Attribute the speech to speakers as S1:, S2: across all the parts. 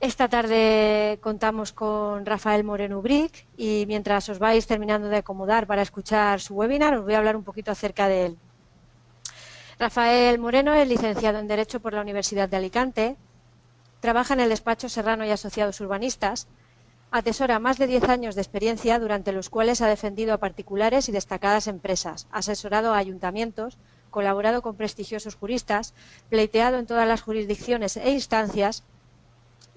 S1: Esta tarde contamos con Rafael Moreno Bric y mientras os vais terminando de acomodar para escuchar su webinar, os voy a hablar un poquito acerca de él. Rafael Moreno es licenciado en Derecho por la Universidad de Alicante, trabaja en el despacho Serrano y Asociados Urbanistas, atesora más de 10 años de experiencia, durante los cuales ha defendido a particulares y destacadas empresas, asesorado a ayuntamientos, colaborado con prestigiosos juristas, pleiteado en todas las jurisdicciones e instancias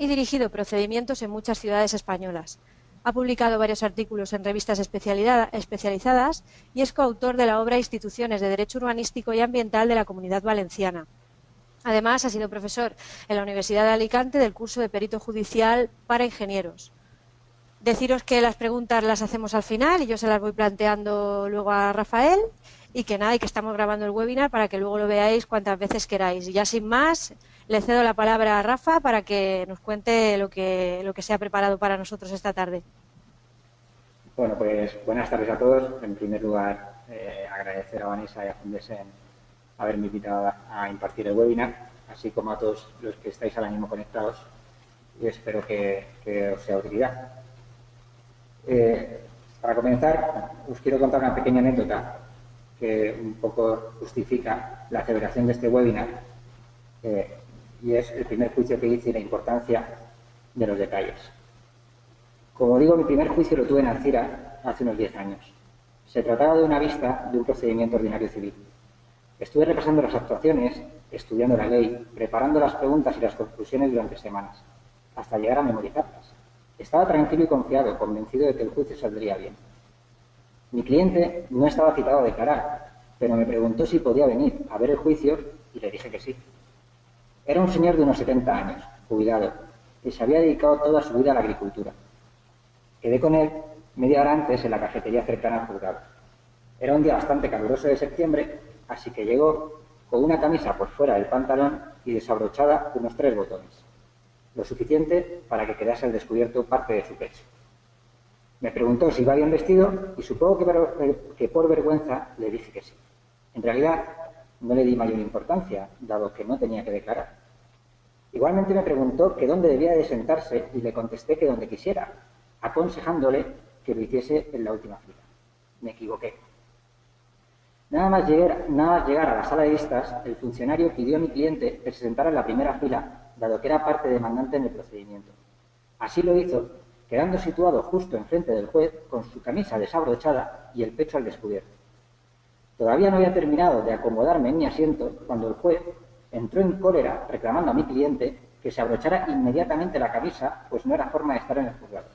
S1: y dirigido procedimientos en muchas ciudades españolas. Ha publicado varios artículos en revistas especializadas y es coautor de la obra Instituciones de Derecho Urbanístico y Ambiental de la Comunidad Valenciana. Además, ha sido profesor en la Universidad de Alicante del curso de Perito Judicial para Ingenieros. Deciros que las preguntas las hacemos al final y yo se las voy planteando luego a Rafael y que nada, y que estamos grabando el webinar para que luego lo veáis cuantas veces queráis. Y ya sin más, le cedo la palabra a Rafa para que nos cuente lo que se ha preparado para nosotros esta tarde.
S2: Bueno, pues buenas tardes a todos. En primer lugar, agradecer a Vanessa y a Fundesen haberme invitado a impartir el webinar, así como a todos los que estáis ahora mismo conectados, y espero que os sea de utilidad. Para comenzar, os quiero contar una pequeña anécdota que un poco justifica la celebración de este webinar, y es el primer juicio que hice y la importancia de los detalles. Como digo, mi primer juicio lo tuve en Alcira hace unos 10 años. Se trataba de una vista de un procedimiento ordinario civil. Estuve repasando las actuaciones, estudiando la ley, preparando las preguntas y las conclusiones durante semanas, hasta llegar a memorizarlas. Estaba tranquilo y confiado, convencido de que el juicio saldría bien. Mi cliente no estaba citado a declarar, pero me preguntó si podía venir a ver el juicio y le dije que sí. Era un señor de unos 70 años, jubilado, que se había dedicado toda su vida a la agricultura. Quedé con él media hora antes en la cafetería cercana al juzgado. Era un día bastante caluroso de septiembre, así que llegó con una camisa por fuera del pantalón y desabrochada unos 3 botones, lo suficiente para que quedase al descubierto parte de su pecho. Me preguntó si iba bien vestido y supongo que por vergüenza le dije que sí. En realidad no le di mayor importancia, dado que no tenía que declarar. Igualmente me preguntó que dónde debía de sentarse y le contesté que donde quisiera, aconsejándole que lo hiciese en la última fila. Me equivoqué. Nada más llegar a la sala de vistas, el funcionario pidió a mi cliente que se sentara en la primera fila, dado que era parte demandante en el procedimiento. Así lo hizo, quedando situado justo enfrente del juez, con su camisa desabrochada y el pecho al descubierto. Todavía no había terminado de acomodarme en mi asiento cuando el juez entró en cólera reclamando a mi cliente que se abrochara inmediatamente la camisa, pues no era forma de estar en el juzgado.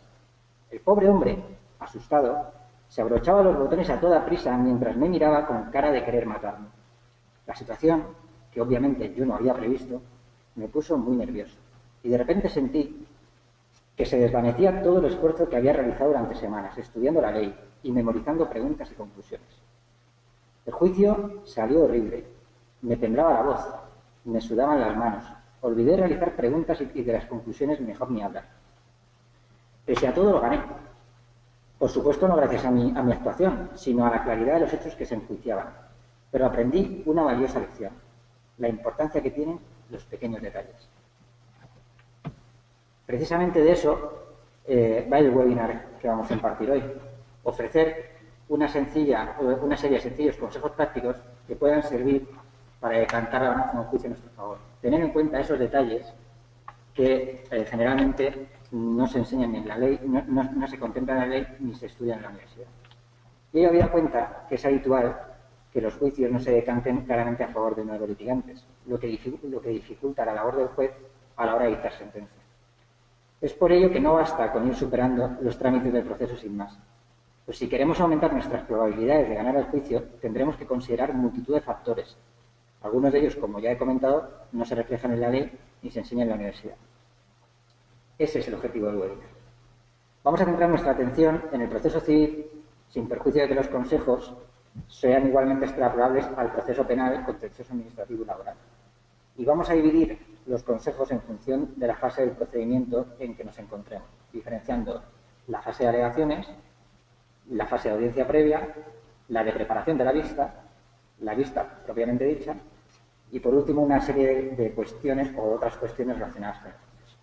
S2: El pobre hombre, asustado, se abrochaba los botones a toda prisa mientras me miraba con cara de querer matarme. La situación, que obviamente yo no había previsto, me puso muy nervioso y de repente sentí que se desvanecía todo el esfuerzo que había realizado durante semanas, estudiando la ley y memorizando preguntas y conclusiones. El juicio salió horrible. Me temblaba la voz, me sudaban las manos. Olvidé realizar preguntas y de las conclusiones mejor ni hablar. Pese a todo lo gané. Por supuesto no gracias a mi actuación, sino a la claridad de los hechos que se enjuiciaban. Pero aprendí una valiosa lección, la importancia que tienen los pequeños detalles. Precisamente de eso va el webinar que vamos a impartir hoy. Ofrecer una serie de sencillos consejos prácticos que puedan servir para decantar un juicio a nuestro favor. Tener en cuenta esos detalles que generalmente no se enseñan en la ley, no se contemplan en la ley ni se estudian en la universidad. Y había cuenta que es habitual que los juicios no se decanten claramente a favor de uno de los litigantes, lo que dificulta la labor del juez a la hora de dictar sentencia. Es por ello que no basta con ir superando los trámites del proceso sin más. Pues si queremos aumentar nuestras probabilidades de ganar el juicio, tendremos que considerar multitud de factores. Algunos de ellos, como ya he comentado, no se reflejan en la ley ni se enseñan en la universidad. Ese es el objetivo del webinar. Vamos a centrar nuestra atención en el proceso civil, sin perjuicio de que los consejos sean igualmente extrapolables al proceso penal, contencioso administrativo y laboral. Y vamos a dividir los consejos en función de la fase del procedimiento en que nos encontremos, diferenciando la fase de alegaciones, la fase de audiencia previa, la de preparación de la vista propiamente dicha, y por último una serie de cuestiones o otras cuestiones relacionadas con el proceso.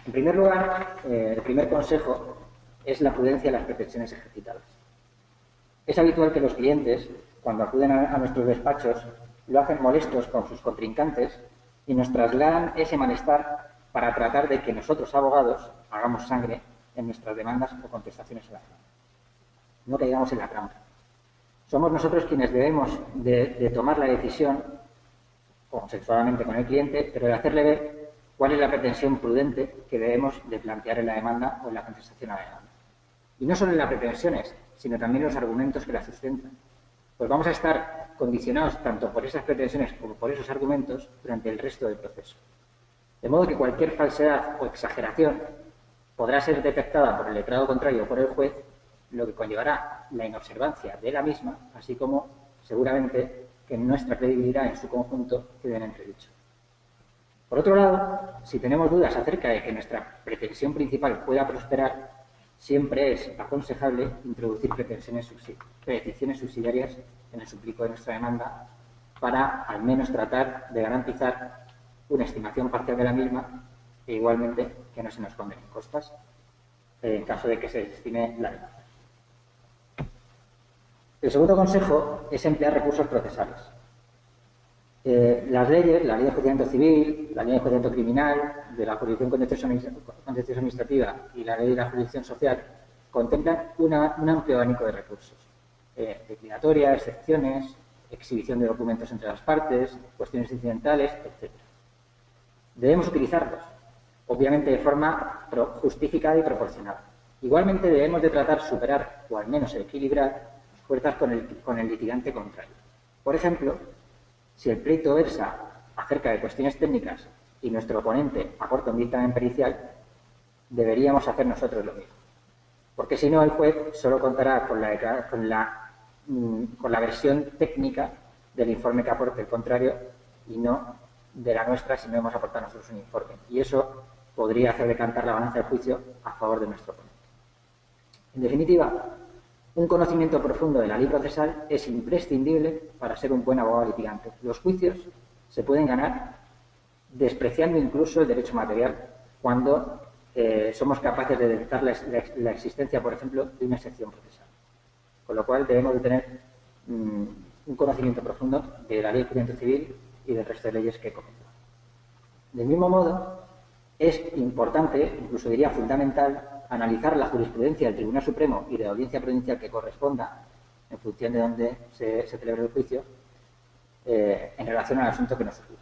S2: En primer lugar, el primer consejo es la prudencia de las pretensiones ejercitadas. Es habitual que los clientes, cuando acuden a nuestros despachos, lo hacen molestos con sus contrincantes y nos trasladan ese malestar para tratar de que nosotros, abogados, hagamos sangre en nuestras demandas o contestaciones a la demanda. No caigamos en la trampa. Somos nosotros quienes debemos de tomar la decisión, consensuadamente con el cliente, pero de hacerle ver cuál es la pretensión prudente que debemos de plantear en la demanda o en la contestación a la demanda. Y no solo en las pretensiones, sino también los argumentos que la sustentan. Pues vamos a estar condicionados tanto por esas pretensiones como por esos argumentos durante el resto del proceso. De modo que cualquier falsedad o exageración podrá ser detectada por el letrado contrario o por el juez, lo que conllevará la inobservancia de la misma, así como seguramente que nuestra credibilidad en su conjunto quede en entredicho. Por otro lado, si tenemos dudas acerca de que nuestra pretensión principal pueda prosperar, siempre es aconsejable introducir peticiones subsidiarias en el suplico de nuestra demanda para al menos tratar de garantizar una estimación parcial de la misma e igualmente que no se nos condenen costas en caso de que se estime la demanda. El segundo consejo es emplear recursos procesales. Las leyes, la Ley de Enjuiciamiento Civil, la Ley de Enjuiciamiento Criminal, de la Jurisdicción Contencioso Administrativa y la Ley de la Jurisdicción Social contemplan un amplio abanico de recursos. Declinatoria, excepciones, exhibición de documentos entre las partes, cuestiones incidentales, etc. Debemos utilizarlos, obviamente de forma justificada y proporcionada. Igualmente debemos de tratar de superar, o al menos equilibrar, fuerzas con el litigante contrario. Por ejemplo, si el pleito versa acerca de cuestiones técnicas y nuestro oponente aporta un dictamen pericial, deberíamos hacer nosotros lo mismo. Porque si no, el juez solo contará con la versión técnica del informe que aporte el contrario y no de la nuestra si no hemos aportado nosotros un informe. Y eso podría hacer decantar la balanza del juicio a favor de nuestro oponente. En definitiva, un conocimiento profundo de la ley procesal es imprescindible para ser un buen abogado litigante. Los juicios se pueden ganar despreciando incluso el derecho material cuando somos capaces de detectar la existencia, por ejemplo, de una excepción procesal. Con lo cual debemos de tener un conocimiento profundo de la ley de enjuiciamiento civil y del resto de leyes que comento. Del mismo modo, es importante, incluso diría fundamental, analizar la jurisprudencia del Tribunal Supremo y de la audiencia provincial que corresponda, en función de dónde se celebre el juicio, en relación al asunto que nos ocurre.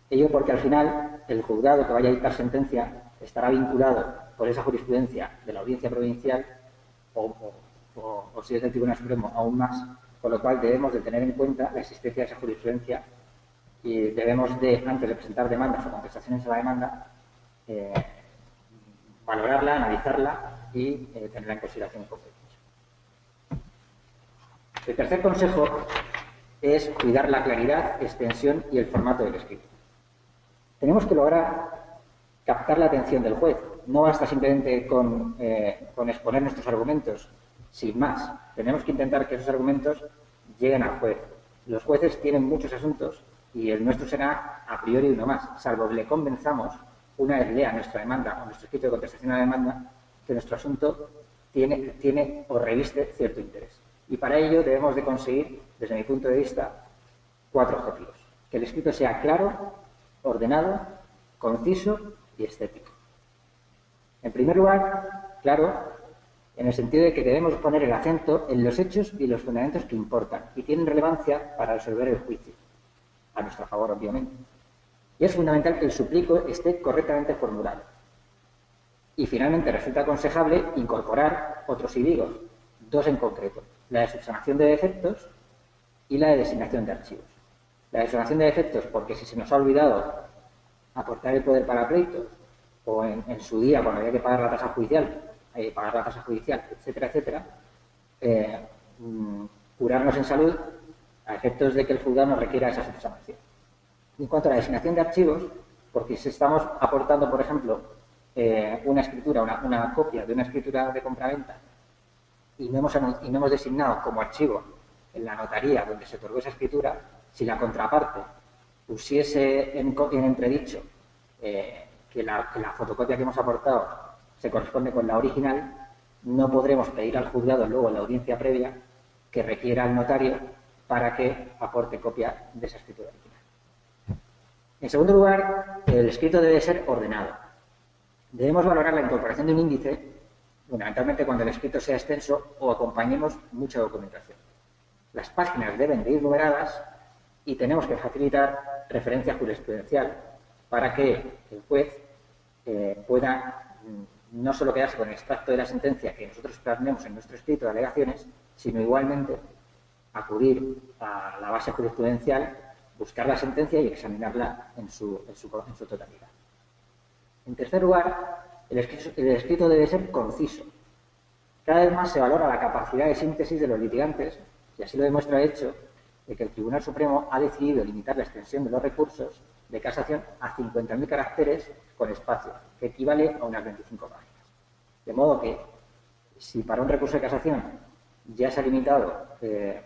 S2: Ello porque al final el juzgado que vaya a dictar sentencia estará vinculado por esa jurisprudencia de la audiencia provincial o si es del Tribunal Supremo aún más, con lo cual debemos de tener en cuenta la existencia de esa jurisprudencia y debemos de, antes de presentar demandas o contestaciones a la demanda, valorarla, analizarla y tenerla en consideración en concreto. El tercer consejo es cuidar la claridad, extensión y el formato del escrito. Tenemos que lograr captar la atención del juez. No basta simplemente con exponer nuestros argumentos, sin más. Tenemos que intentar que esos argumentos lleguen al juez. Los jueces tienen muchos asuntos y el nuestro será a priori uno más, salvo que le convenzamos, una vez lea nuestra demanda o nuestro escrito de contestación a la demanda, que nuestro asunto tiene o reviste cierto interés. Y para ello debemos de conseguir, desde mi punto de vista, 4 objetivos. Que el escrito sea claro, ordenado, conciso y estético. En primer lugar, claro, en el sentido de que debemos poner el acento en los hechos y los fundamentos que importan y tienen relevancia para resolver el juicio, a nuestro favor, obviamente. Y es fundamental que el suplico esté correctamente formulado. Y finalmente resulta aconsejable incorporar otros higos, 2 en concreto, la de subsanación de defectos y la de designación de archivos. La de subsanación de defectos porque si se nos ha olvidado aportar el poder para pleitos o en su día cuando había que pagar la tasa judicial, etcétera, etcétera, curarnos en salud a efectos de que el juzgado nos requiera esa subsanación. En cuanto a la designación de archivos, porque si estamos aportando, por ejemplo, una escritura, una copia de una escritura de compraventa y no hemos designado como archivo en la notaría donde se otorgó esa escritura, si la contraparte pusiese en entredicho que que la fotocopia que hemos aportado se corresponde con la original, no podremos pedir al juzgado luego en la audiencia previa que requiera al notario para que aporte copia de esa escritura original. En segundo lugar, el escrito debe ser ordenado. Debemos valorar la incorporación de un índice, fundamentalmente cuando el escrito sea extenso o acompañemos mucha documentación. Las páginas deben de ir numeradas y tenemos que facilitar referencia jurisprudencial para que el juez pueda no solo quedarse con el extracto de la sentencia que nosotros plasmemos en nuestro escrito de alegaciones, sino igualmente acudir a la base jurisprudencial, buscar la sentencia y examinarla en su totalidad. En tercer lugar, el escrito debe ser conciso. Cada vez más se valora la capacidad de síntesis de los litigantes, y así lo demuestra el hecho de que el Tribunal Supremo ha decidido limitar la extensión de los recursos de casación a 50.000 caracteres con espacio, que equivale a unas 25 páginas. De modo que, si para un recurso de casación ya se ha limitado que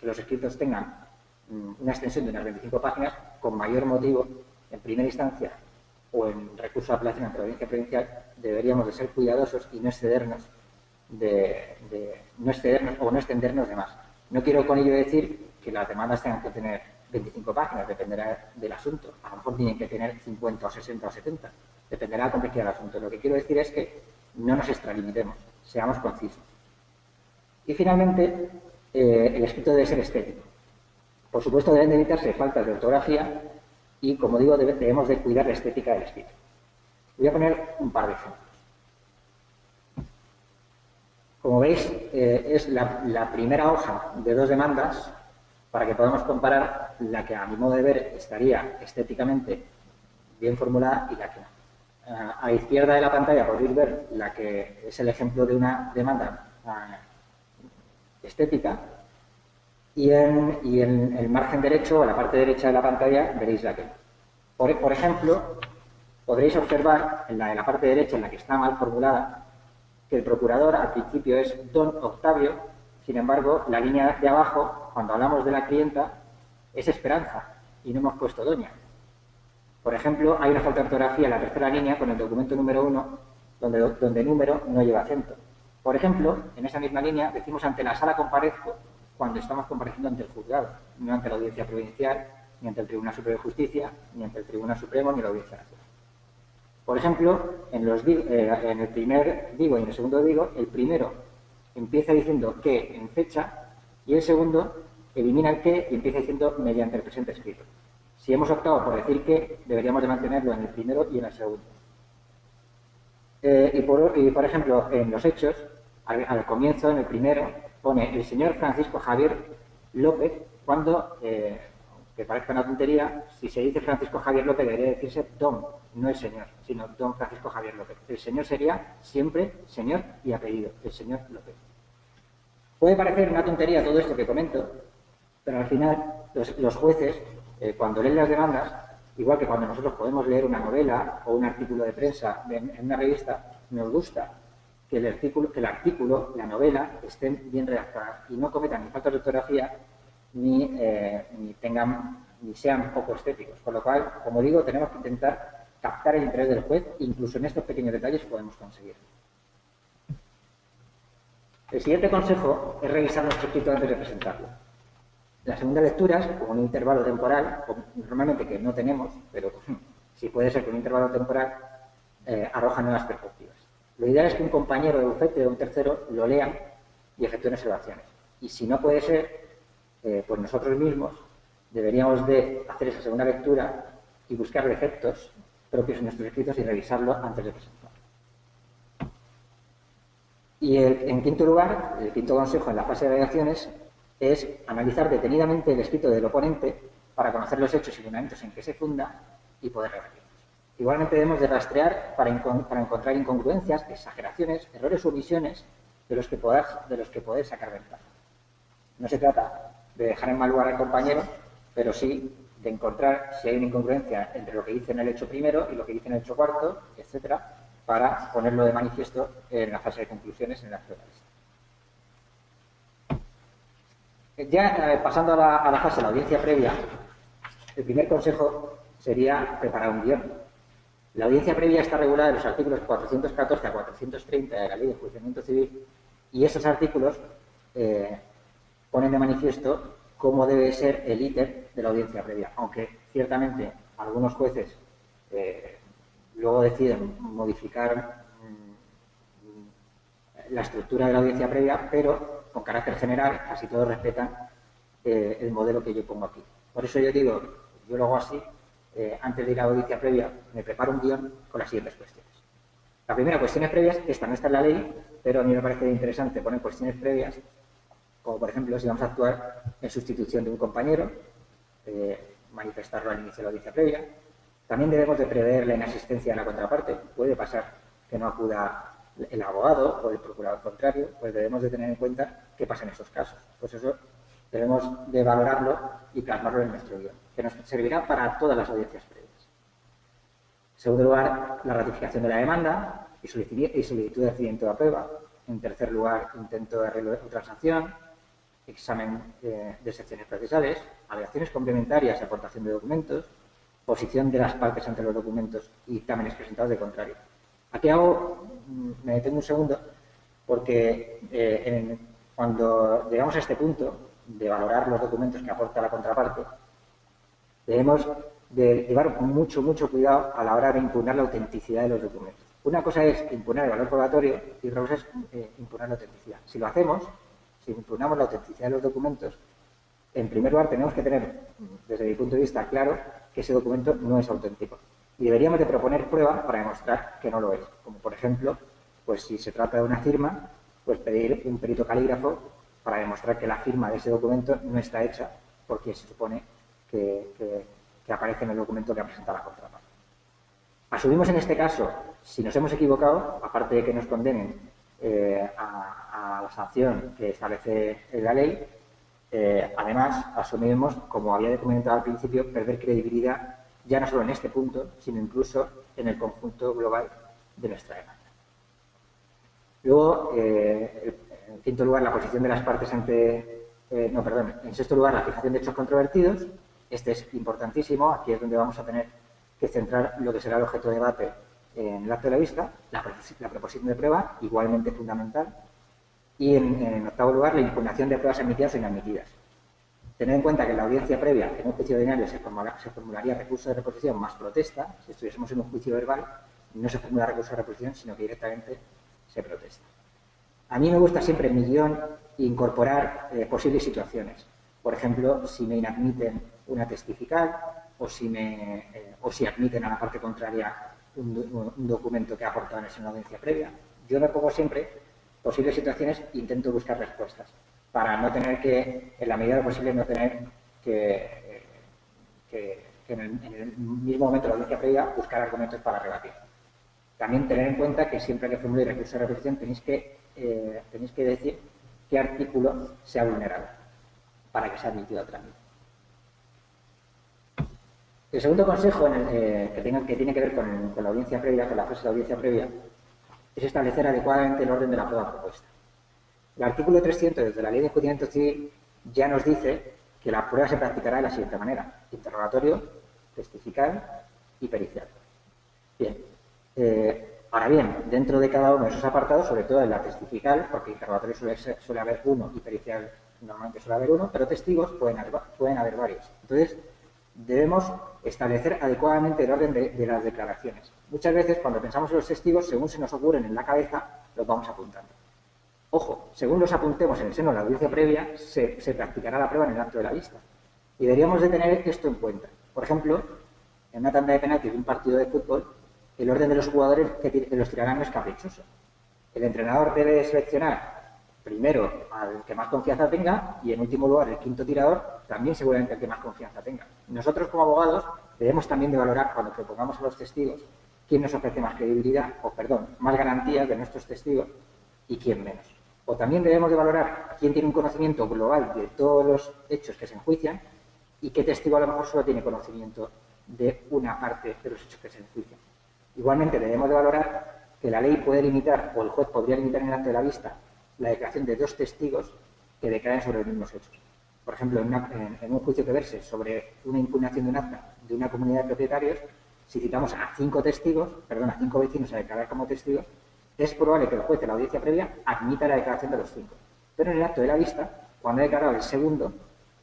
S2: los escritos tengan una extensión de unas 25 páginas, con mayor motivo, en primera instancia o en recurso de apelación ante la audiencia provincial, deberíamos de ser cuidadosos y no excedernos o no extendernos de más. No quiero con ello decir que las demandas tengan que tener 25 páginas, dependerá del asunto. A lo mejor tienen que tener 50 o 60 o 70, dependerá de la complejidad del asunto. Lo que quiero decir es que no nos extralimitemos, seamos concisos. Y finalmente, el escrito debe ser estético. Por supuesto, deben de evitarse faltas de ortografía y, como digo, debemos de cuidar la estética del escrito. Voy a poner un par de ejemplos. Como veis, es la primera hoja de 2 demandas para que podamos comparar la que, a mi modo de ver, estaría estéticamente bien formulada y la que no. A la izquierda de la pantalla podéis ver la que es el ejemplo de una demanda estética y en el margen derecho, o la parte derecha de la pantalla, veréis la que no. Por ejemplo, podréis observar en la de la parte derecha, en la que está mal formulada, que el procurador al principio es don Octavio, sin embargo, la línea de abajo, cuando hablamos de la clienta, es Esperanza y no hemos puesto doña. Por ejemplo, hay una falta de ortografía en la tercera línea con el documento número 1, donde número no lleva acento. Por ejemplo, en esa misma línea decimos ante la sala comparezco cuando estamos compareciendo ante el juzgado, no ante la audiencia provincial, ni ante el Tribunal Superior de Justicia, ni ante el Tribunal Supremo, ni la Audiencia Nacional. Por ejemplo, en el primer digo y en el segundo digo, el primero empieza diciendo que en fecha y el segundo elimina el que y empieza diciendo mediante el presente escrito. Si hemos optado por decir que, deberíamos de mantenerlo en el primero y en el segundo. Y por ejemplo, en los hechos, al comienzo, en el primero, pone el señor Francisco Javier López, cuando, que parezca una tontería, si se dice Francisco Javier López debería decirse don, no el señor, sino don Francisco Javier López. El señor sería siempre señor y apellido, el señor López. Puede parecer una tontería todo esto que comento, pero al final los jueces, cuando leen las demandas, igual que cuando nosotros podemos leer una novela o un artículo de prensa en una revista, nos gusta que el artículo, la novela, estén bien redactadas y no cometan ni faltas de ortografía ni sean poco estéticos. Por lo cual, como digo, tenemos que intentar captar el interés del juez, incluso en estos pequeños detalles podemos conseguirlo. El siguiente consejo es revisar nuestro escrito antes de presentarlo. Las segundas lecturas, con un intervalo temporal, normalmente que no tenemos, pero si puede ser con un intervalo temporal, arrojan nuevas perspectivas. Lo ideal es que un compañero de bufete o un tercero lo lean y efectúen observaciones. Y si no puede ser, pues nosotros mismos deberíamos de hacer esa segunda lectura y buscar defectos propios en nuestros escritos y revisarlo antes de presentarlo. Y en quinto lugar, el quinto consejo en la fase de alegaciones es analizar detenidamente el escrito del oponente para conocer los hechos y fundamentos en que se funda y poder rebatirlos. Igualmente debemos de rastrear para encontrar incongruencias, exageraciones, errores o omisiones de los que poder sacar ventaja. No se trata de dejar en mal lugar al compañero, pero sí de encontrar si hay una incongruencia entre lo que dice en el hecho primero y lo que dice en el hecho cuarto, etcétera, para ponerlo de manifiesto en la fase de conclusiones en el acto de la lista. Ya pasando a la fase de la audiencia previa, el primer consejo sería preparar un guión. La audiencia previa está regulada en los artículos 414 a 430 de la Ley de Enjuiciamiento Civil y esos artículos ponen de manifiesto cómo debe ser el íter de la audiencia previa, aunque ciertamente algunos jueces luego deciden modificar la estructura de la audiencia previa, pero con carácter general casi todos respetan el modelo que yo pongo aquí. Por eso yo digo, yo lo hago así, antes de ir a la audiencia previa, me preparo un guión con las siguientes cuestiones. La primera, cuestiones previas, esta no está en la ley, pero a mí me parece interesante poner cuestiones previas, como por ejemplo, si vamos a actuar en sustitución de un compañero, manifestarlo al inicio de la audiencia previa. También debemos de prever la inasistencia de la contraparte. Puede pasar que no acuda el abogado o el procurador contrario, pues debemos de tener en cuenta qué pasa en esos casos. Pues eso debemos de valorarlo y plasmarlo en nuestro guión, que nos servirá para todas las audiencias previas. En segundo lugar, la ratificación de la demanda y solicitud de accidente de prueba. En tercer lugar, intento de arreglo o transacción, examen de secciones procesales, alegaciones complementarias y aportación de documentos, posición de las partes ante los documentos y dictámenes presentados de contrario. Aquí me detengo un segundo, porque cuando llegamos a este punto de valorar los documentos que aporta la contraparte, debemos de llevar mucho cuidado a la hora de impugnar la autenticidad de los documentos. Una cosa es impugnar el valor probatorio y otra cosa es impugnar la autenticidad. Si lo hacemos, si impugnamos la autenticidad de los documentos, en primer lugar tenemos que tener, desde mi punto de vista, claro que ese documento no es auténtico. Y deberíamos de proponer pruebas para demostrar que no lo es. Como por ejemplo, pues si se trata de una firma, pues pedir un perito calígrafo para demostrar que la firma de ese documento no está hecha porque se supone que aparece en el documento que ha presentado la contraparte. Asumimos en este caso, si nos hemos equivocado, aparte de que nos condenen a la sanción que establece la ley, además asumimos, como había comentado al principio, perder credibilidad ya no solo en este punto, sino incluso en el conjunto global de nuestra demanda. Luego, en quinto lugar, la posición de las partes en sexto lugar, la fijación de hechos controvertidos. Este es importantísimo, aquí es donde vamos a tener que centrar lo que será el objeto de debate en el acto de la vista, la proposición de prueba, igualmente fundamental, y en octavo lugar, la impugnación de pruebas admitidas o inadmitidas. Tener en cuenta que en la audiencia previa, en un juicio ordinario, se formularía recurso de reposición más protesta. Si estuviésemos en un juicio verbal, no se formula recurso de reposición, sino que directamente se protesta. A mí me gusta siempre en mi guión incorporar posibles situaciones. Por ejemplo, si me inadmiten una testifical o si admiten a la parte contraria un documento que ha aportado en una audiencia previa. Yo me pongo siempre posibles situaciones e intento buscar respuestas para no tener que, en la medida de lo posible, no tener que en el mismo momento de la audiencia previa buscar argumentos para rebatir. También tener en cuenta que siempre que formuléis recurso de repetición tenéis que decir qué artículo se ha vulnerado para que sea admitido al trámite. El segundo consejo que tiene que ver con la audiencia previa, con la fase de audiencia previa, es establecer adecuadamente el orden de la prueba propuesta. El artículo 300 de la Ley de Enjuiciamiento Civil ya nos dice que la prueba se practicará de la siguiente manera: interrogatorio, testifical y pericial. Bien. Ahora bien, dentro de cada uno de esos apartados, sobre todo en la testifical, porque interrogatorio suele haber uno y pericial normalmente suele haber uno, pero testigos pueden haber varios. Entonces, debemos establecer adecuadamente el orden de las declaraciones. Muchas veces, cuando pensamos en los testigos, según se nos ocurren en la cabeza, los vamos apuntando. Ojo, según los apuntemos en el seno de la audiencia previa, se practicará la prueba en el acto de la vista. Y deberíamos de tener esto en cuenta. Por ejemplo, en una tanda de penaltis de un partido de fútbol, el orden de los jugadores que los tirarán no es caprichoso. El entrenador debe seleccionar primero al que más confianza tenga y, en último lugar, el quinto tirador también seguramente el que más confianza tenga. Nosotros, como abogados, debemos también de valorar, cuando propongamos a los testigos, quién nos ofrece más credibilidad, más garantías de nuestros testigos y quién menos. O también debemos de valorar quién tiene un conocimiento global de todos los hechos que se enjuician y qué testigo a lo mejor solo tiene conocimiento de una parte de los hechos que se enjuician. Igualmente debemos de valorar que la ley puede limitar, o el juez podría limitar en el acto de la vista, la declaración de dos testigos que declaren sobre los mismos hechos. Por ejemplo, en un juicio que verse sobre una impugnación de un acta de una comunidad de propietarios, si citamos a 5 testigos, perdón, a 5 vecinos a declarar como testigos, es probable que el juez en la audiencia previa admita la declaración de los 5. Pero en el acto de la vista, cuando ha declarado el segundo,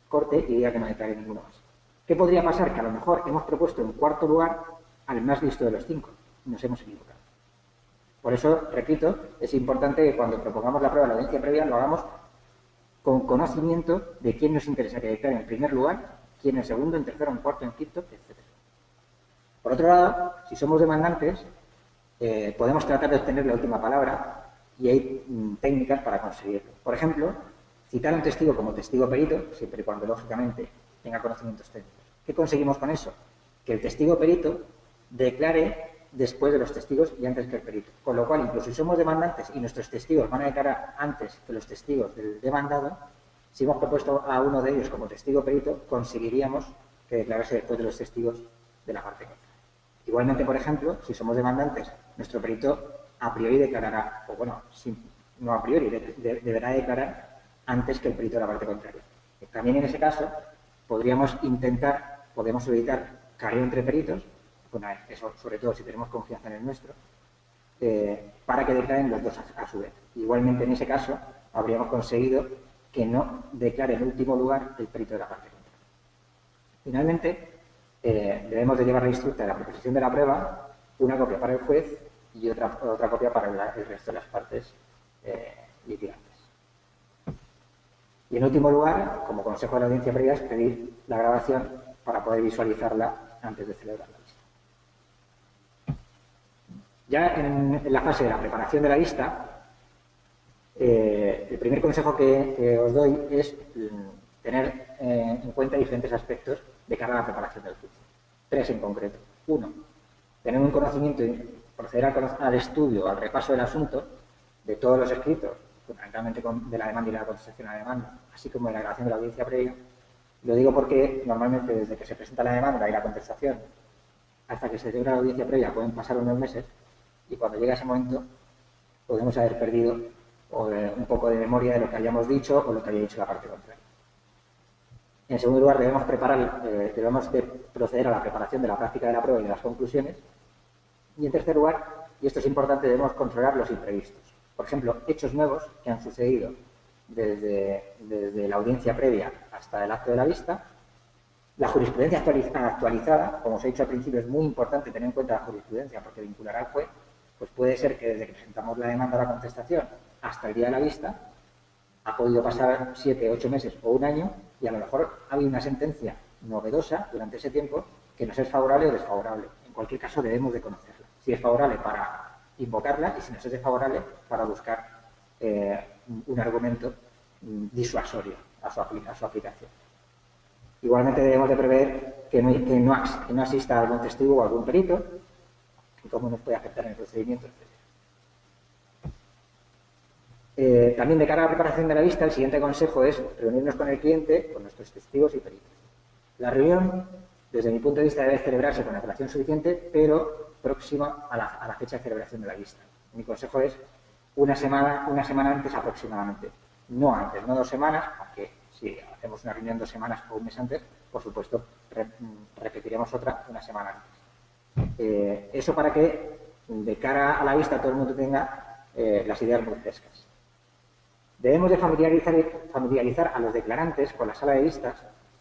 S2: corte y diga que no declare ninguno más. ¿Qué podría pasar? Que a lo mejor hemos propuesto en cuarto lugar al más listo de los 5 y nos hemos equivocado. Por eso, repito, es importante que cuando propongamos la prueba en la audiencia previa lo hagamos con conocimiento de quién nos interesa que declare en primer lugar, quién en segundo, en tercero, en cuarto, en quinto, etc. Por otro lado, si somos demandantes, podemos tratar de obtener la última palabra y hay técnicas para conseguirlo. Por ejemplo, citar a un testigo como testigo perito, siempre y cuando, lógicamente, tenga conocimientos técnicos. ¿Qué conseguimos con eso? Que el testigo perito declare después de los testigos y antes que el perito. Con lo cual, incluso si somos demandantes y nuestros testigos van a declarar antes que los testigos del demandado, si hemos propuesto a uno de ellos como testigo perito, conseguiríamos que declarase después de los testigos de la parte contraria. Igualmente, por ejemplo, si somos demandantes, nuestro perito a priori declarará, o bueno, no a priori, deberá declarar antes que el perito de la parte contraria. También en ese caso podemos evitar careo entre peritos, bueno, eso sobre todo si tenemos confianza en el nuestro, para que declaren los dos a su vez. Igualmente en ese caso habríamos conseguido que no declare en último lugar el perito de la parte contraria. Finalmente, debemos de llevar la instructa de la proposición de la prueba, una copia para el juez y otra copia para el resto de las partes litigantes. Y en último lugar, como consejo de la audiencia previa, es pedir la grabación para poder visualizarla antes de celebrar la vista. Ya en la fase de la preparación de la vista, el primer consejo que os doy es tener en cuenta diferentes aspectos de cara a la preparación del juicio. 3 en concreto. 1. Tener un conocimiento y proceder al estudio, al repaso del asunto, de todos los escritos, fundamentalmente de la demanda y la contestación a la demanda, así como de la grabación de la audiencia previa. Lo digo porque normalmente desde que se presenta la demanda y la contestación hasta que se celebra la audiencia previa pueden pasar unos meses y cuando llega ese momento podemos haber perdido un poco de memoria de lo que hayamos dicho o lo que haya dicho la parte contraria. En segundo lugar, debemos de proceder a la preparación de la práctica de la prueba y de las conclusiones. Y en tercer lugar, y esto es importante, debemos controlar los imprevistos. Por ejemplo, hechos nuevos que han sucedido desde la audiencia previa hasta el acto de la vista. La jurisprudencia actualizada, como os he dicho al principio, es muy importante tener en cuenta la jurisprudencia porque vinculará al juez. Pues puede ser que desde que presentamos la demanda a la contestación hasta el día de la vista ha podido pasar 7, 8 meses o un año y a lo mejor ha habido una sentencia novedosa durante ese tiempo que nos es favorable o desfavorable. En cualquier caso debemos de conocerla. Si es favorable, para invocarla, y si nos es desfavorable, para buscar un argumento disuasorio a su aplicación. Igualmente debemos de prever que no asista algún testigo o algún perito y cómo nos puede afectar en el procedimiento, etc. También de cara a la preparación de la vista, el siguiente consejo es reunirnos con el cliente, con nuestros testigos y peritos. La reunión, desde mi punto de vista, debe celebrarse con antelación suficiente, pero próxima a la fecha de celebración de la vista. Mi consejo es una semana antes aproximadamente. No antes, no 2 semanas, aunque si hacemos una reunión 2 semanas o un mes antes, por supuesto, repetiremos otra una semana antes. Eso para que, de cara a la vista, todo el mundo tenga las ideas muy frescas. Debemos de familiarizar a los declarantes con la sala de vistas,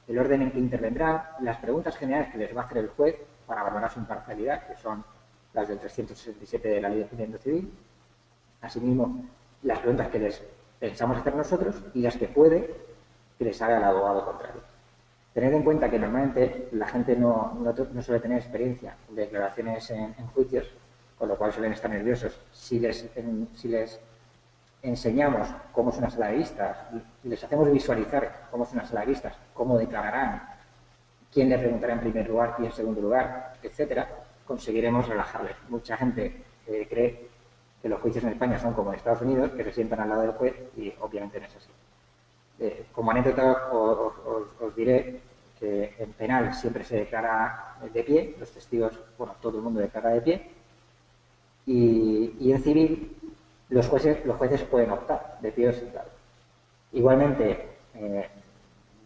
S2: el orden en que intervendrán, las preguntas generales que les va a hacer el juez para valorar su imparcialidad, que son las del 367 de la Ley de Enjuiciamiento Civil. Asimismo, las preguntas que les pensamos hacer nosotros y las que puede que les haga el abogado contrario. Tened en cuenta que normalmente la gente no suele tener experiencia de declaraciones en juicios, con lo cual suelen estar nerviosos. Si les enseñamos cómo es una sala de vistas, les hacemos visualizar cómo es una sala de vistas, cómo declararán, quién le preguntará en primer lugar y en segundo lugar, etcétera, conseguiremos relajarles. Mucha gente cree que los juicios en España son como en Estados Unidos, que se sientan al lado del juez y obviamente no es así. Como anécdota os diré que en penal siempre se declara de pie, los testigos, bueno, todo el mundo declara de pie, y en civil los jueces pueden optar de pie o sentado. Igualmente,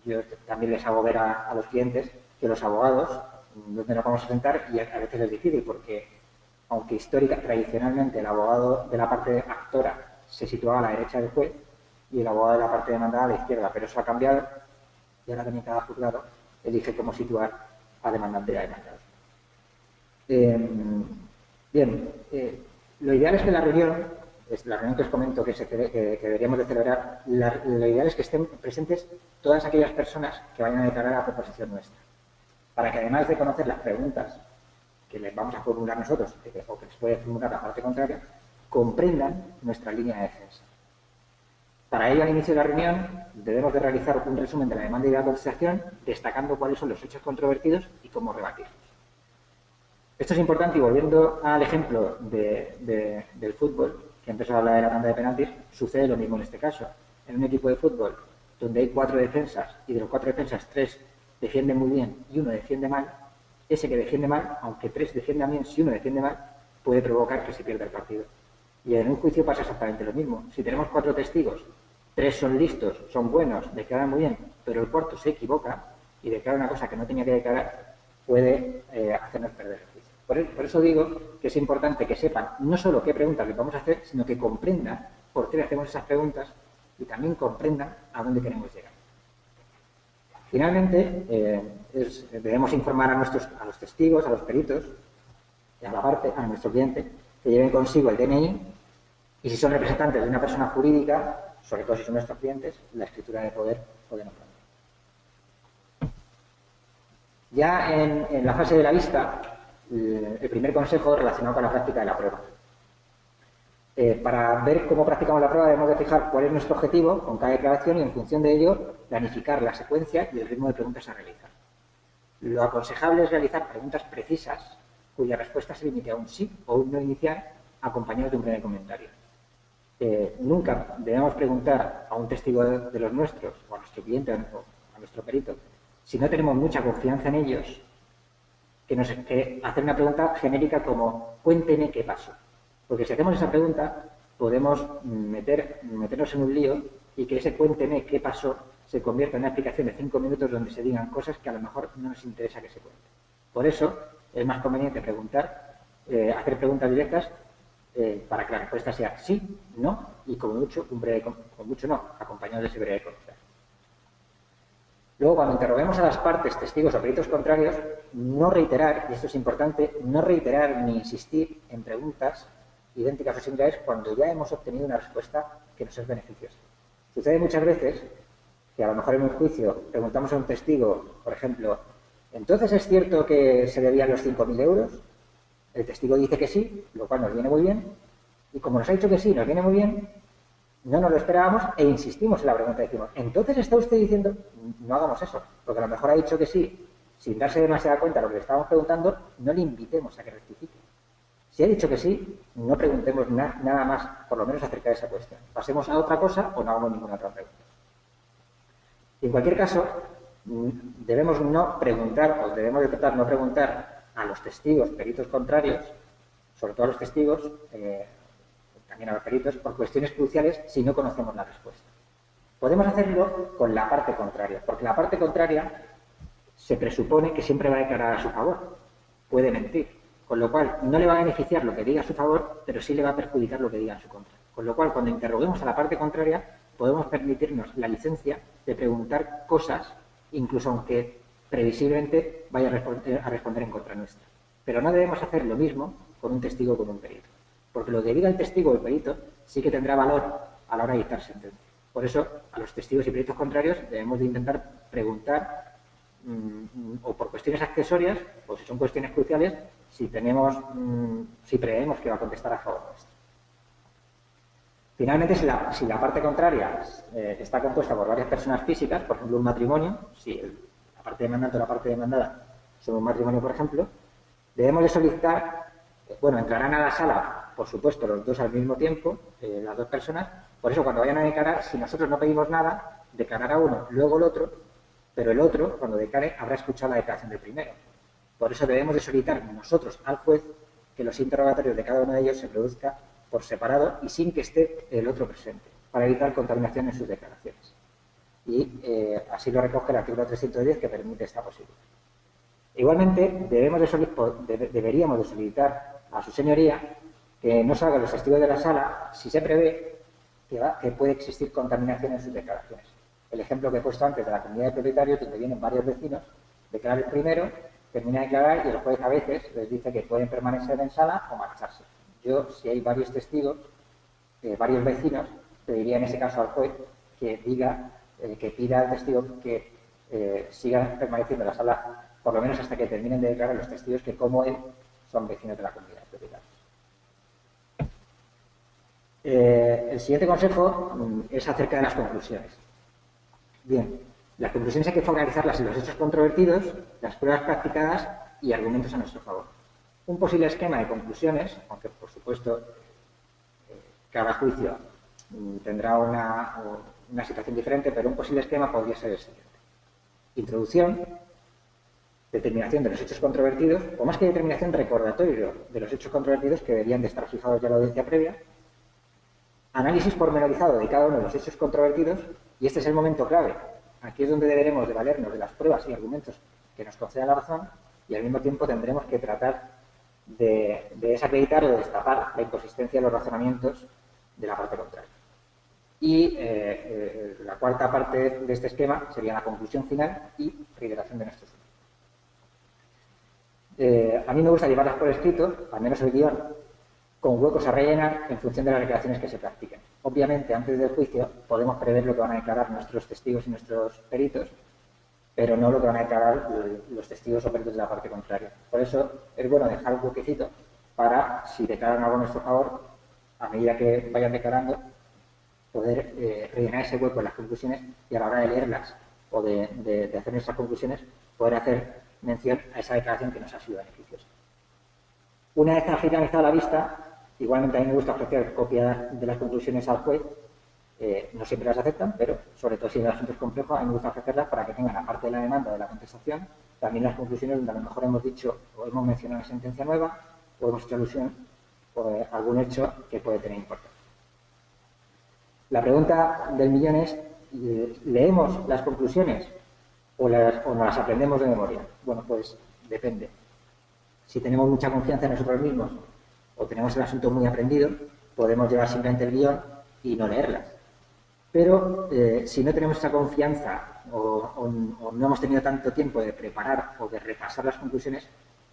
S2: yo también les hago ver a los clientes que los abogados dónde nos vamos a sentar, y a veces es difícil porque, aunque histórica, tradicionalmente el abogado de la parte actora se situaba a la derecha del juez y el abogado de la parte demandada a la izquierda, pero eso ha cambiado y ahora también cada juzgado elige cómo situar a demandante y a demandado. Bien, lo ideal es que la reunión que os comento que deberíamos de celebrar, lo ideal es que estén presentes todas aquellas personas que vayan a declarar a proposición nuestra, para que además de conocer las preguntas que les vamos a formular nosotros o que les puede formular la parte contraria, comprendan nuestra línea de defensa. Para ello, al inicio de la reunión, debemos de realizar un resumen de la demanda y de la contestación, destacando cuáles son los hechos controvertidos y cómo rebatirlos. Esto es importante, y volviendo al ejemplo del fútbol, que antes habla de la tanda de penaltis, sucede lo mismo en este caso. En un equipo de fútbol donde hay 4 defensas y de los 4 defensas 3 defienden muy bien y 1 defiende mal, ese que defiende mal, aunque 3 defiendan bien, si 1 defiende mal, puede provocar que se pierda el partido. Y en un juicio pasa exactamente lo mismo. Si tenemos 4 testigos, 3 son listos, son buenos, declaran muy bien, pero el cuarto se equivoca y declara una cosa que no tenía que declarar, puede hacernos perder el juicio. Por eso digo que es importante que sepan no solo qué preguntas les vamos a hacer, sino que comprendan por qué le hacemos esas preguntas y también comprendan a dónde queremos llegar. Finalmente, debemos informar a los testigos, a los peritos, y a nuestro cliente, que lleven consigo el DNI, y si son representantes de una persona jurídica, sobre todo si son nuestros clientes, la escritura de poder o de nombramiento. Ya en la fase de la vista, el primer consejo relacionado con la práctica de la prueba. Para ver cómo practicamos la prueba debemos de fijar cuál es nuestro objetivo con cada declaración y, en función de ello, planificar la secuencia y el ritmo de preguntas a realizar. Lo aconsejable es realizar preguntas precisas cuya respuesta se limite a un sí o un no inicial acompañado de un breve comentario. Nunca debemos preguntar a un testigo de los nuestros, o a nuestro cliente o a nuestro perito, si no tenemos mucha confianza en ellos, que hacer una pregunta genérica como cuénteme qué pasó. Porque si hacemos esa pregunta, podemos meternos en un lío y que ese cuénteme qué pasó se convierta en una explicación de 5 minutos donde se digan cosas que a lo mejor no nos interesa que se cuenten. Por eso es más conveniente hacer preguntas directas para que la respuesta sea sí, no y como mucho no, acompañado de ese breve comentario. Luego, cuando interroguemos a las partes, testigos o peritos contrarios, no reiterar, y esto es importante, no reiterar ni insistir en preguntas idénticas o similares cuando ya hemos obtenido una respuesta que nos es beneficiosa. Sucede muchas veces que a lo mejor en un juicio preguntamos a un testigo, por ejemplo, ¿entonces es cierto que se debían los 5.000 euros? El testigo dice que sí, lo cual nos viene muy bien, y como nos ha dicho que sí, nos viene muy bien, no nos lo esperábamos e insistimos en la pregunta. Decimos, ¿entonces está usted diciendo? No hagamos eso, porque a lo mejor ha dicho que sí, sin darse demasiada cuenta de lo que le estábamos preguntando, no le invitemos a que rectifique. Si ha dicho que sí, no preguntemos nada más, por lo menos acerca de esa cuestión. Pasemos a otra cosa o no hagamos ninguna otra pregunta. Y en cualquier caso, debemos no preguntar, o debemos de tratar no preguntar a los testigos, peritos contrarios, sobre todo a los testigos, también a los peritos, por cuestiones cruciales si no conocemos la respuesta. Podemos hacerlo con la parte contraria, porque la parte contraria se presupone que siempre va a declarar a su favor, puede mentir, con lo cual no le va a beneficiar lo que diga a su favor, pero sí le va a perjudicar lo que diga en su contra. Con lo cual, cuando interroguemos a la parte contraria, podemos permitirnos la licencia de preguntar cosas, incluso aunque previsiblemente vaya a responder en contra nuestra. Pero no debemos hacer lo mismo con un testigo o con un perito, porque lo que diga el testigo o el perito sí que tendrá valor a la hora de dictar sentencia. Por eso, a los testigos y peritos contrarios debemos de intentar preguntar o por cuestiones accesorias, o si son cuestiones cruciales, si preveemos que va a contestar a favor nuestro. Finalmente, si la parte contraria está compuesta por varias personas físicas, por ejemplo, un matrimonio, si la parte demandante o la parte demandada son un matrimonio, por ejemplo, debemos de solicitar, entrarán a la sala, por supuesto, los dos al mismo tiempo, las dos personas. Por eso, cuando vayan a declarar, si nosotros no pedimos nada, declarará uno, luego el otro, pero el otro, cuando declare, habrá escuchado la declaración del primero. Por eso debemos de solicitar nosotros al juez que los interrogatorios de cada uno de ellos se produzcan por separado y sin que esté el otro presente, para evitar contaminación en sus declaraciones. Y así lo recoge el artículo 310, que permite esta posibilidad. Igualmente, deberíamos de solicitar a su señoría que no salgan los testigos de la sala si se prevé que puede existir contaminación en sus declaraciones. El ejemplo que he puesto antes de la comunidad de propietarios, donde vienen varios vecinos, declara el primero, termina de declarar y el juez a veces les dice que pueden permanecer en sala o marcharse. Yo, si hay varios testigos, varios vecinos, pediría en ese caso al juez que diga, que pida al testigo que siga permaneciendo en la sala, por lo menos hasta que terminen de declarar los testigos que, como él, son vecinos de la comunidad de propietarios. El siguiente consejo es acerca de las conclusiones. Bien, las conclusiones hay que focalizarlas en los hechos controvertidos, las pruebas practicadas y argumentos a nuestro favor. Un posible esquema de conclusiones, aunque por supuesto cada juicio tendrá una situación diferente, pero un posible esquema podría ser el siguiente. Introducción, determinación de los hechos controvertidos, o más que determinación, recordatorio de los hechos controvertidos que deberían de estar fijados ya en la audiencia previa, análisis pormenorizado de cada uno de los hechos controvertidos, y este es el momento clave. Aquí es donde deberemos de valernos de las pruebas y argumentos que nos concedan la razón, y al mismo tiempo tendremos que tratar de desacreditar o de destapar la inconsistencia de los razonamientos de la parte contraria. Y la cuarta parte de este esquema sería la conclusión final y reiteración de nuestros a mí me gusta llevarlas por escrito, al menos el guión, con huecos a rellenar en función de las declaraciones que se practiquen. Obviamente, antes del juicio podemos prever lo que van a declarar nuestros testigos y nuestros peritos, pero no lo que van a declarar los testigos o peritos de la parte contraria. Por eso es bueno dejar un huequecito para, si declaran algo a nuestro favor, a medida que vayan declarando, poder rellenar ese hueco en las conclusiones y a la hora de leerlas o de hacer nuestras conclusiones, poder hacer mención a esa declaración que nos ha sido beneficiosa. Una vez finalizada la vista, igualmente a mí me gusta ofrecer copia de las conclusiones al juez. No siempre las aceptan, pero sobre todo si el asunto es complejo, a mí me gusta ofrecerlas para que tengan, aparte de la demanda de la contestación, también las conclusiones donde a lo mejor hemos dicho o hemos mencionado una sentencia nueva o hemos hecho alusión a algún hecho que puede tener importancia. La pregunta del millón es, ¿leemos las conclusiones o nos las aprendemos de memoria? Bueno, pues depende. Si tenemos mucha confianza en nosotros mismos o tenemos el asunto muy aprendido, podemos llevar simplemente el guión y no leerlas. Pero si no tenemos esa confianza o no hemos tenido tanto tiempo de preparar o de repasar las conclusiones,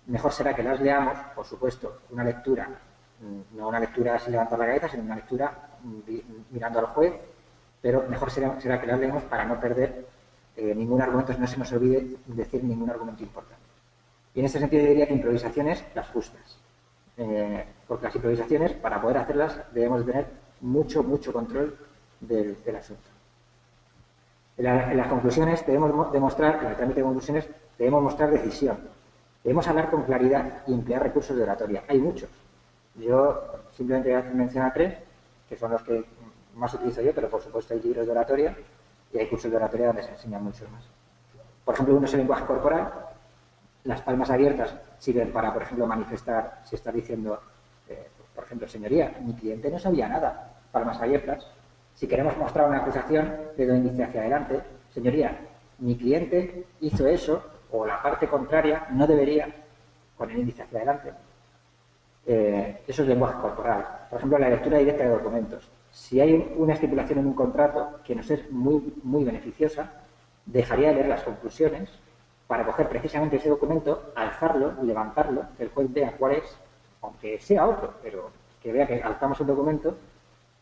S2: mejor será que las leamos, por supuesto, una lectura, no una lectura sin levantar la cabeza, sino una lectura mirando al juez, pero mejor será que las leamos para no perder ningún argumento, no se nos olvide decir ningún argumento importante. Y en este sentido yo diría que improvisaciones las justas, porque las improvisaciones, para poder hacerlas, debemos tener mucho control del asunto. En las conclusiones debemos demostrar, en el trámite de conclusiones, debemos mostrar decisión. Debemos hablar con claridad y emplear recursos de oratoria. Hay muchos. Yo simplemente voy a mencionar 3, que son los que más utilizo yo, pero por supuesto hay libros de oratoria y hay cursos de oratoria donde se enseñan muchos más. Por ejemplo, uno es el lenguaje corporal. Las palmas abiertas sirven para, por ejemplo, manifestar, si estás diciendo, por ejemplo, señoría, mi cliente no sabía nada, palmas abiertas. Si queremos mostrar una acusación, dedo índice hacia adelante, señoría, mi cliente hizo eso, o la parte contraria no debería, con el índice hacia adelante. Eso es lenguaje corporal. Por ejemplo, la lectura directa de documentos. Si hay una estipulación en un contrato que nos es muy beneficiosa, dejaría de leer las conclusiones para coger precisamente ese documento, alzarlo, levantarlo, que el juez vea cuál es, aunque sea otro, pero que vea que alzamos el documento,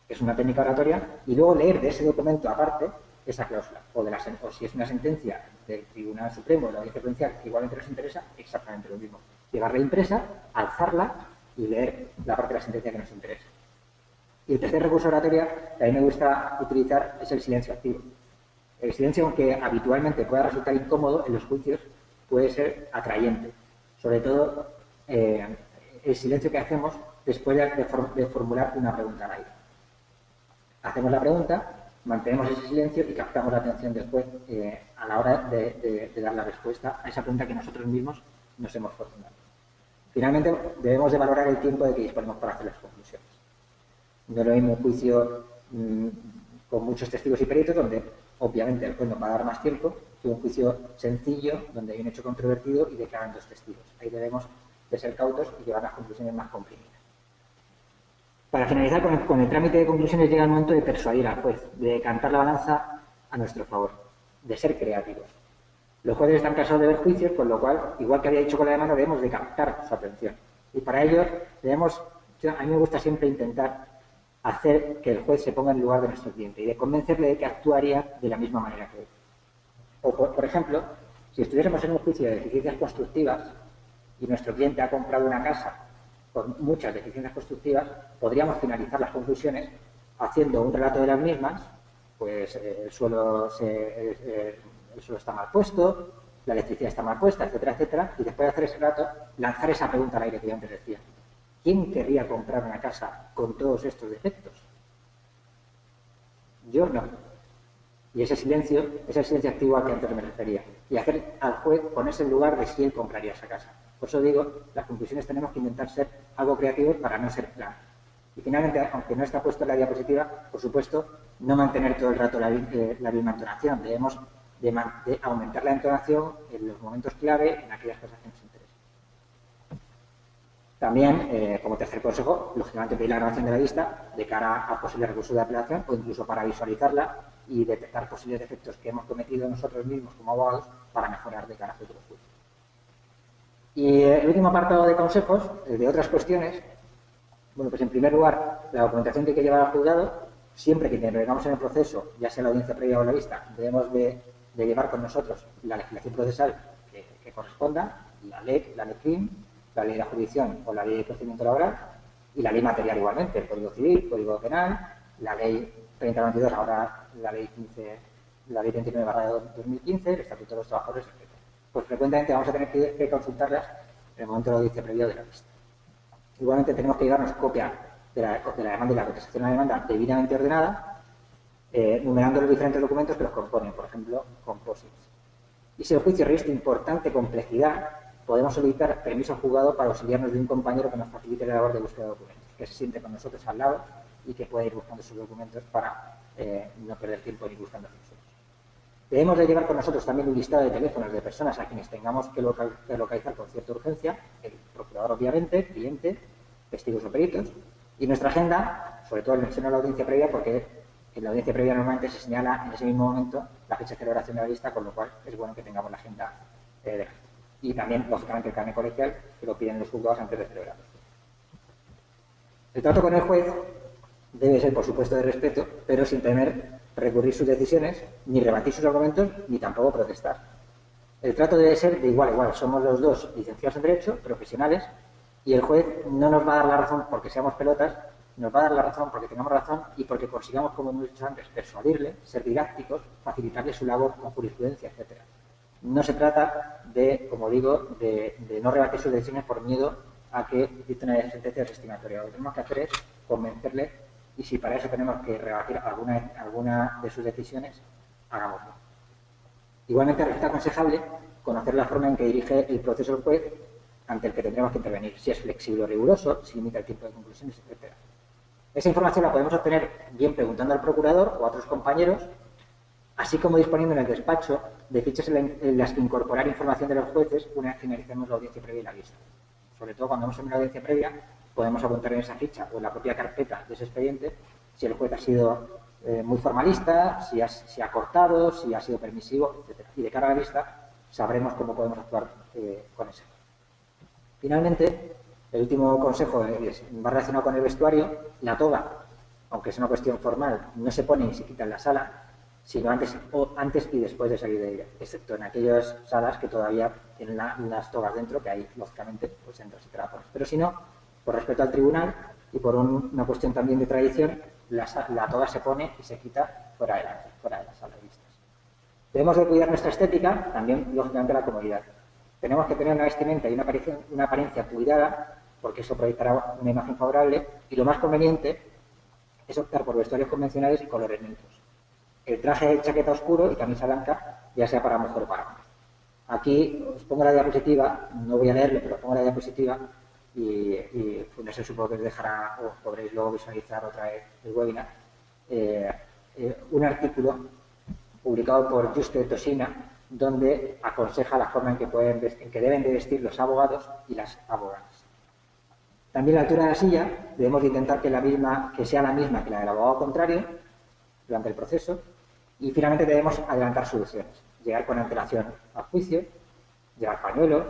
S2: que es una técnica oratoria, y luego leer de ese documento aparte esa cláusula. O si es una sentencia del Tribunal Supremo, de la Audiencia Provincial, que igualmente nos interesa, exactamente lo mismo. Llevarla impresa, alzarla y leer la parte de la sentencia que nos interesa. Y el tercer recurso de oratoria que a mí me gusta utilizar es el silencio activo. El silencio, aunque habitualmente pueda resultar incómodo, en los juicios puede ser atrayente. Sobre todo el silencio que hacemos después de formular una pregunta al aire. Hacemos la pregunta, mantenemos ese silencio y captamos la atención del juez a la hora de dar la respuesta a esa pregunta que nosotros mismos nos hemos formulado. Finalmente, debemos de valorar el tiempo de que disponemos para hacer las conclusiones. No es lo mismo un juicio con muchos testigos y peritos, donde obviamente el juez nos va a dar más tiempo, un juicio sencillo donde hay un hecho controvertido y declaran dos testigos. Ahí debemos de ser cautos y llevar las conclusiones más comprimidas. Para finalizar con el trámite de conclusiones llega el momento de persuadir al juez, de decantar la balanza a nuestro favor, de ser creativos. Los jueces están cansados de ver juicios, con lo cual, igual que había dicho con la demanda, debemos de captar su atención. Y para ello a mí me gusta siempre intentar hacer que el juez se ponga en el lugar de nuestro cliente y de convencerle de que actuaría de la misma manera que él. O, por ejemplo, si estuviésemos en un juicio de deficiencias constructivas y nuestro cliente ha comprado una casa con muchas deficiencias constructivas, podríamos finalizar las conclusiones haciendo un relato de las mismas, pues el suelo está mal puesto, la electricidad está mal puesta, etcétera, etcétera, y después de hacer ese relato, lanzar esa pregunta al aire que yo antes decía. ¿Quién querría comprar una casa con todos estos defectos? Yo no. Y ese silencio es el silencio activo al que antes me refería. Y hacer al juez ponerse en lugar de si él compraría esa casa. Por eso digo, las conclusiones tenemos que intentar ser algo creativos para no ser planas. Y finalmente, aunque no está puesto en la diapositiva, por supuesto, no mantener todo el rato la misma entonación. Debemos de aumentar la entonación en los momentos clave, en aquellas cosas que nos interesan. También, como tercer consejo, lógicamente pedir la grabación de la vista de cara a posibles recursos de apelación o incluso para visualizarla y detectar posibles defectos que hemos cometido nosotros mismos como abogados para mejorar de cara a futuros juicios. Y el último apartado de consejos, de otras cuestiones, bueno, pues en primer lugar, la documentación que hay que llevar al juzgado, siempre que intervengamos en el proceso, ya sea la audiencia previa o la vista, debemos de llevar con nosotros la legislación procesal que corresponda, la ley CRIM, la ley de la jurisdicción o la ley de procedimiento laboral, y la ley material igualmente, el Código Civil, Código Penal, la ley 3022, ahora la ley 29/2015, el Estatuto de los Trabajadores, etc. Pues frecuentemente vamos a tener que consultarlas en el momento de la audiencia previa de la vista. Igualmente tenemos que llevarnos copia de la demanda y la contestación a la demanda debidamente ordenada, numerando los diferentes documentos que los componen, por ejemplo, composites. Y si el juicio reviste importante complejidad, podemos solicitar permiso al juzgado para auxiliarnos de un compañero que nos facilite la labor de búsqueda de documentos, que se siente con nosotros al lado y que pueda ir buscando sus documentos para no perder tiempo ni buscando nosotros. Debemos de llevar con nosotros también un listado de teléfonos de personas a quienes tengamos que localizar con cierta urgencia, el procurador obviamente, cliente, testigos o peritos, y nuestra agenda, sobre todo en menciono la audiencia previa, porque en la audiencia previa normalmente se señala en ese mismo momento la fecha de celebración de la vista, con lo cual es bueno que tengamos la agenda de y también, lógicamente, el carnet colegial, que lo piden los juzgados antes de celebrarlos. El trato con el juez debe ser, por supuesto, de respeto, pero sin temer recurrir sus decisiones, ni rebatir sus argumentos, ni tampoco protestar. El trato debe ser de igual a igual. Somos los dos licenciados en Derecho, profesionales, y el juez no nos va a dar la razón porque seamos pelotas, nos va a dar la razón porque tengamos razón y porque consigamos, como hemos dicho antes, persuadirle, ser didácticos, facilitarle su labor con jurisprudencia, etc. No se trata de, como digo, de no rebatir sus decisiones por miedo a que dicte una sentencia desestimatoria. Lo que tenemos que hacer es convencerle y si para eso tenemos que rebatir alguna de sus decisiones, hagámoslo. Igualmente resulta aconsejable conocer la forma en que dirige el proceso el juez ante el que tendremos que intervenir, si es flexible o riguroso, si limita el tiempo de conclusiones, etc. Esa información la podemos obtener bien preguntando al procurador o a otros compañeros, así como disponiendo en el despacho de fichas en las que incorporar información de los jueces una vez finalicemos la audiencia previa y la vista. Sobre todo cuando hemos terminado la audiencia previa, podemos apuntar en esa ficha o en la propia carpeta de ese expediente si el juez ha sido muy formalista, si ha cortado, si ha sido permisivo, etc. Y de cara a la vista sabremos cómo podemos actuar con ese. Finalmente, el último consejo va relacionado con el vestuario. La toga, aunque es una cuestión formal, no se pone ni se quita en la sala, sino antes y después de salir de ella, excepto en aquellas salas que todavía tienen las togas dentro, que ahí, lógicamente, pues entras y te la pones. Pero si no, por respeto al tribunal y por una cuestión también de tradición, la toga se pone y se quita fuera de la sala de vistas. Debemos de cuidar nuestra estética, también, lógicamente, la comodidad. Tenemos que tener una vestimenta y una apariencia cuidada, porque eso proyectará una imagen favorable, y lo más conveniente es optar por vestuarios convencionales y colores neutros. El traje de chaqueta oscuro y camisa blanca, ya sea para mujer o para hombre. Aquí os pongo la diapositiva, no voy a leerlo, pero os pongo la diapositiva y no sé, supongo que os dejará, o podréis luego visualizar otra vez el webinar, un artículo publicado por Giusto Tosina, donde aconseja la forma en que deben de vestir los abogados y las abogadas. También la altura de la silla debemos de intentar que sea la misma que la del abogado contrario durante el proceso, y finalmente debemos adelantar soluciones, llegar con antelación al juicio, llevar pañuelos,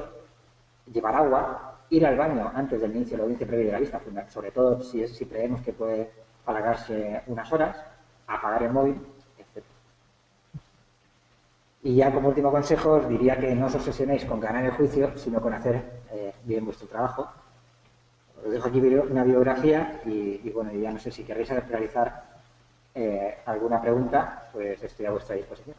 S2: llevar agua, ir al baño antes del inicio de la audiencia previa de la vista, sobre todo si creemos que puede alargarse unas horas, apagar el móvil, etc. Y ya como último consejo os diría que no os obsesionéis con ganar el juicio, sino con hacer bien vuestro trabajo. Os dejo aquí una biografía y bueno, ya no sé si queréis realizar alguna pregunta, pues estoy a vuestra disposición.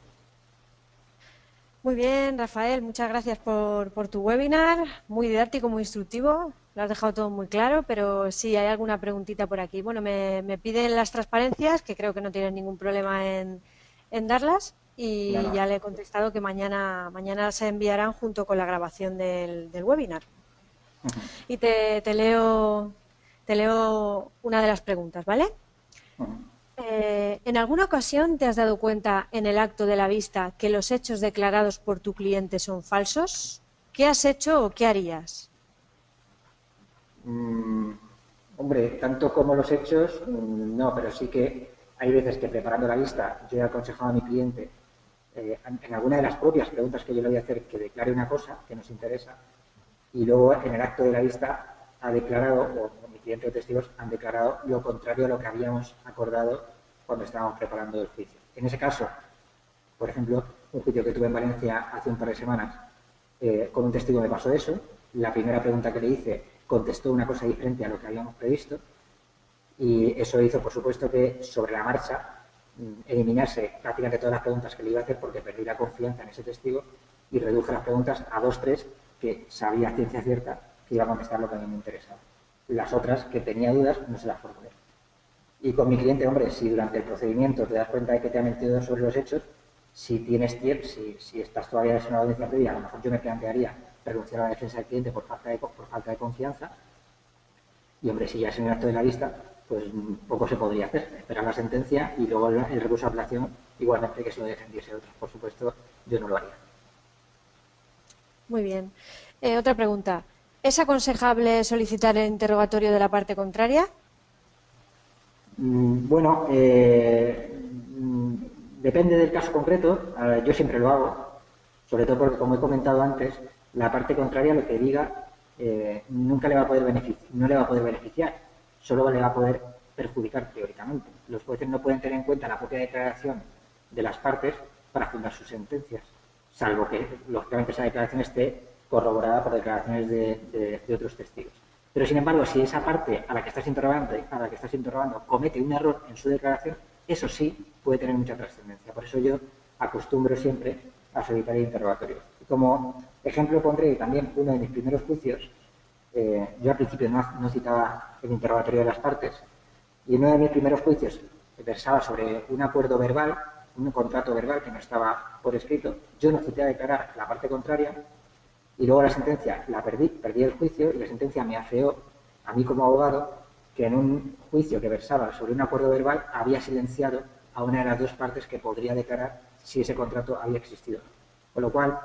S1: Muy bien, Rafael, muchas gracias por tu webinar, muy didáctico, muy instructivo, lo has dejado todo muy claro, pero sí, hay alguna preguntita por aquí. Bueno, me piden las transparencias, que creo que no tienen ningún problema en darlas, y
S2: No.
S1: ya le he contestado que mañana se enviarán junto con la grabación del webinar. Y te leo una de las preguntas, ¿vale? ¿En alguna ocasión te has dado cuenta en el acto de la vista que los hechos declarados por tu cliente son falsos? ¿Qué has hecho o qué harías?
S2: Hombre, tanto como los hechos, no, pero sí que hay veces que preparando la vista yo he aconsejado a mi cliente en alguna de las propias preguntas que yo le voy a hacer que declare una cosa que nos interesa y luego en el acto de la vista ha declarado, o mi cliente o testigos han declarado lo contrario a lo que habíamos acordado cuando estábamos preparando el juicio. En ese caso, por ejemplo, un juicio que tuve en Valencia hace un par de semanas, con un testigo me pasó eso. La primera pregunta que le hice contestó una cosa diferente a lo que habíamos previsto y eso hizo, por supuesto, que sobre la marcha eliminase prácticamente todas las preguntas que le iba a hacer porque perdí la confianza en ese testigo y reduje las preguntas a 2 o 3 que sabía a ciencia cierta que iba a contestar lo que a mí me interesaba. Las otras que tenía dudas no se las formulé. Y con mi cliente, hombre, si durante el procedimiento te das cuenta de que te ha mentido sobre los hechos, si tienes tiempo, si estás todavía en una audiencia previa, a lo mejor yo me plantearía renunciar a la defensa del cliente por falta de confianza. Y, hombre, si ya es en el acto de la vista, pues poco se podría hacer. Esperar la sentencia y luego el recurso de apelación, igualmente que se lo defendiese otro. Por supuesto, yo no lo haría.
S1: Muy bien. Otra pregunta. ¿Es aconsejable solicitar el interrogatorio de la parte contraria?
S2: Bueno, depende del caso concreto. Yo siempre lo hago, sobre todo porque, como he comentado antes, la parte contraria lo que diga nunca le va a poder beneficiar, no le va a poder beneficiar, solo le va a poder perjudicar teóricamente. Los jueces no pueden tener en cuenta la propia declaración de las partes para fundar sus sentencias, salvo que, lógicamente, esa declaración esté corroborada por declaraciones de otros testigos. Pero, sin embargo, si esa parte a la que estás interrogando comete un error en su declaración, eso sí puede tener mucha trascendencia. Por eso yo acostumbro siempre a solicitar el interrogatorio. Y como ejemplo pondré también uno de mis primeros juicios. Yo al principio no citaba el interrogatorio de las partes, y en uno de mis primeros juicios versaba sobre un acuerdo verbal, un contrato verbal que no estaba por escrito. Yo no cité a declarar la parte contraria y luego la sentencia la perdí el juicio y la sentencia me afeó a mí como abogado que en un juicio que versaba sobre un acuerdo verbal había silenciado a una de las dos partes que podría declarar si ese contrato había existido. Con lo cual,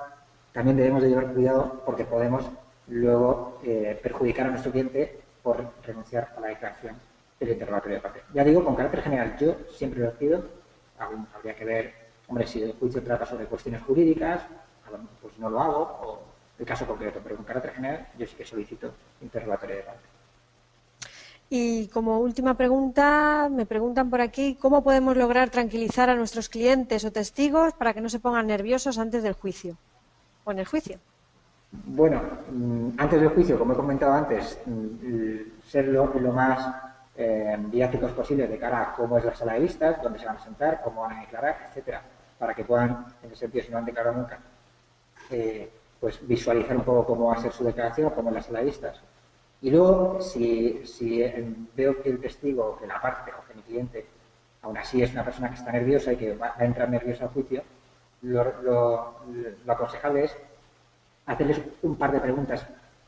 S2: también debemos de llevar cuidado porque podemos luego perjudicar a nuestro cliente por renunciar a la declaración del interrogatorio de parte. Ya digo, con carácter general, yo siempre lo pido. Habría que ver, hombre, si el juicio trata sobre cuestiones jurídicas, pues no lo hago, o el caso concreto, pero con carácter general yo sí que solicito interrogatorio de parte.
S1: Y como última pregunta, me preguntan por aquí, ¿cómo podemos lograr tranquilizar a nuestros clientes o testigos para que no se pongan nerviosos antes del juicio o en el juicio?
S2: Bueno, antes del juicio, como he comentado antes, ser lo más didácticos posibles de cara a cómo es la sala de vistas, dónde se van a sentar, cómo van a declarar, etcétera, para que puedan, en ese sentido, si no han declarado nunca, pues visualizar un poco cómo va a ser su declaración, cómo es la sala de vistas. Y luego, si veo que el testigo, o que la parte, o que mi cliente, aún así es una persona que está nerviosa y que va a entrar nerviosa al juicio, lo aconsejable es hacerles un par de preguntas,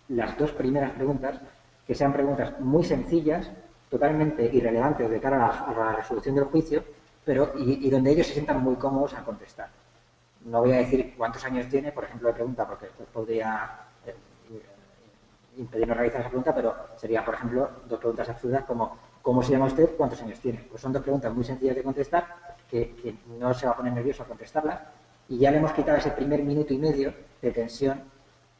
S2: las 2 primeras preguntas, que sean preguntas muy sencillas, totalmente irrelevantes de cara a la resolución del juicio, pero y donde ellos se sientan muy cómodos a contestar. No voy a decir cuántos años tiene, por ejemplo, de pregunta, porque pues podría impedirnos realizar esa pregunta, pero sería, por ejemplo, dos preguntas absurdas como ¿cómo se llama usted? ¿Cuántos años tiene? Pues son dos preguntas muy sencillas de contestar, que no se va a poner nervioso a contestarlas, y ya le hemos quitado ese primer minuto y medio de tensión,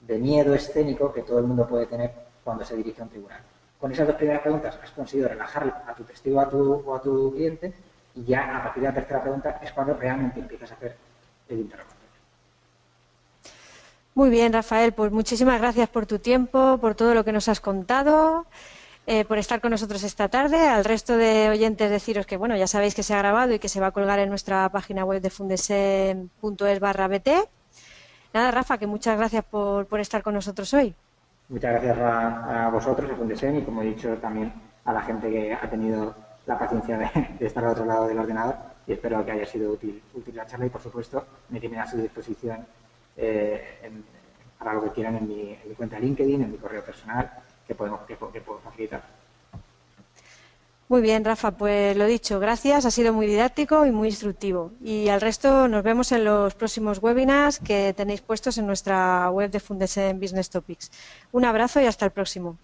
S2: de miedo escénico que todo el mundo puede tener cuando se dirige a un tribunal. Con esas dos primeras preguntas has conseguido relajar a tu testigo o a tu cliente, y ya a partir de la tercera pregunta es cuando realmente empiezas a hacer el interrogatorio.
S1: Muy bien, Rafael, pues muchísimas gracias por tu tiempo, por todo lo que nos has contado, por estar con nosotros esta tarde. Al resto de oyentes deciros que, bueno, ya sabéis que se ha grabado y que se va a colgar en nuestra página web de fundesen.es/bt. Nada, Rafa, que muchas gracias por estar con nosotros hoy.
S2: Muchas gracias a vosotros, a Fundesen, y como he dicho también a la gente que ha tenido la paciencia de estar al otro lado del ordenador, y espero que haya sido útil la charla, y por supuesto me tienen a su disposición para lo que quieran en mi cuenta LinkedIn, en mi correo personal, que puedo facilitar.
S1: Muy bien, Rafa, pues lo dicho, gracias, ha sido muy didáctico y muy instructivo. Y al resto nos vemos en los próximos webinars que tenéis puestos en nuestra web de Fundesen Business Topics. Un abrazo y hasta el próximo.